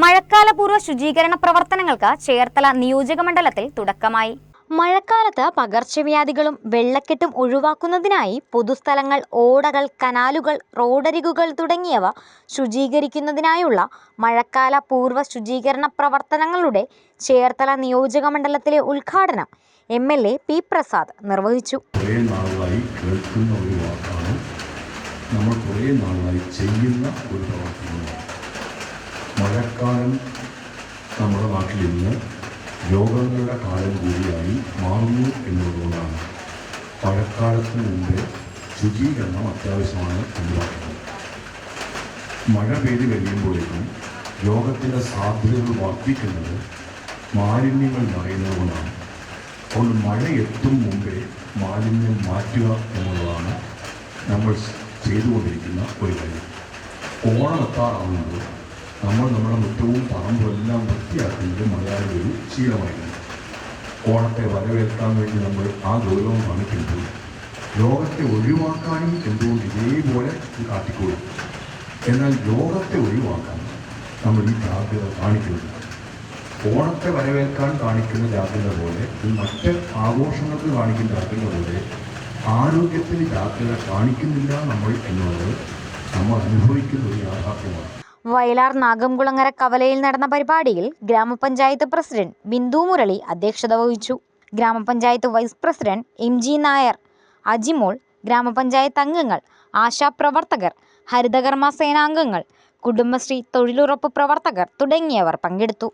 മഴക്കാലപൂർവ്വ ശുചീകരണ പ്രവർത്തനങ്ങൾക്ക് ചേർത്തല നിയോജകമണ്ഡലത്തിൽ തുടക്കമായി. മഴക്കാലത്ത് പകർച്ചവ്യാധികളും വെള്ളക്കെട്ടും ഒഴിവാക്കുന്നതിനായി പൊതുസ്ഥലങ്ങൾ, ഓടകൾ, കനാലുകൾ, റോഡരികുകൾ തുടങ്ങിയവ ശുചീകരിക്കുന്നതിനായുള്ള മഴക്കാല പൂർവ്വ ശുചീകരണ പ്രവർത്തനങ്ങളുടെ ചേർത്തല നിയോജകമണ്ഡലത്തിലെ ഉദ്ഘാടനം MLA പി പ്രസാദ് നിർവഹിച്ചു. നമ്മൾ കുറേ നാളായി ചെയ്യുന്ന ഒരു പ്രവർത്തനമാണ്. മഴക്കാലം നമ്മുടെ നാട്ടിൽ ഇന്ന് രോഗങ്ങളുടെ കാലം കൂടിയായി മാറുന്നു എന്നതുകൊണ്ടാണ് മഴക്കാലത്തിന് മുമ്പേ ശുചീകരണം അത്യാവശ്യമാണ് എന്ന് പറയുന്നത്. മഴ പെയ്ത് കഴിയുമ്പോഴേക്കും രോഗത്തിൻ്റെ സാധ്യതകൾ വർദ്ധിക്കുന്നത് മാലിന്യങ്ങൾ നിറയുന്നത് കൊണ്ടാണ്. അതുകൊണ്ട് മഴ എത്തും മുമ്പേ മാലിന്യം മാറ്റുക എന്നുള്ളതാണ് നമ്മൾ ചെയ്തുകൊണ്ടിരിക്കുന്ന ഒരു കാര്യം. ഓണമെത്താറാവുന്നത് നമ്മൾ നമ്മുടെ മുറ്റവും പറമ്പും എല്ലാം വൃത്തിയാക്കുന്നത് മലയാളിയുടെ ഒരു ശീലമായിരുന്നു. ഓണത്തെ വരവേൽക്കാൻ വേണ്ടി നമ്മൾ ആ ഗൗരവം കാണിക്കുമ്പോൾ രോഗത്തെ ഒഴിവാക്കാനും എന്തുകൊണ്ട് ഇതേപോലെ കാട്ടിക്കൊള്ളും. എന്നാൽ രോഗത്തെ ഒഴിവാക്കാൻ നമ്മൾ ഈ ജാഗ്രത കാണിക്കുന്നുണ്ട്. ഓണത്തെ വരവേൽക്കാൻ കാണിക്കുന്ന ജാഗ്രത പോലെ, മറ്റ് ആഘോഷങ്ങൾക്ക് കാണിക്കുന്ന ജാഗ്രത പോലെ ആരോഗ്യത്തിന് ജാഗ്രത കാണിക്കുന്നില്ല നമ്മൾ എന്നുള്ളത് നമ്മൾ അനുഭവിക്കുന്ന ഒരു യാഥാർത്ഥ്യമാണ്. വയലാർ നാഗംകുളങ്ങര കവലയിൽ നടന്ന പരിപാടിയിൽ ഗ്രാമപഞ്ചായത്ത് പ്രസിഡന്റ് ബിന്ദു മുരളി അധ്യക്ഷത വഹിച്ചു. ഗ്രാമപഞ്ചായത്ത് vice president MG Nair, Ajimol, ഗ്രാമപഞ്ചായത്ത് അംഗങ്ങൾ, ആശാപ്രവർത്തകർ, ഹരിതകർമ്മ സേനാംഗങ്ങൾ, കുടുംബശ്രീ തൊഴിലുറപ്പ് പ്രവർത്തകർ തുടങ്ങിയവർ പങ്കെടുത്തു.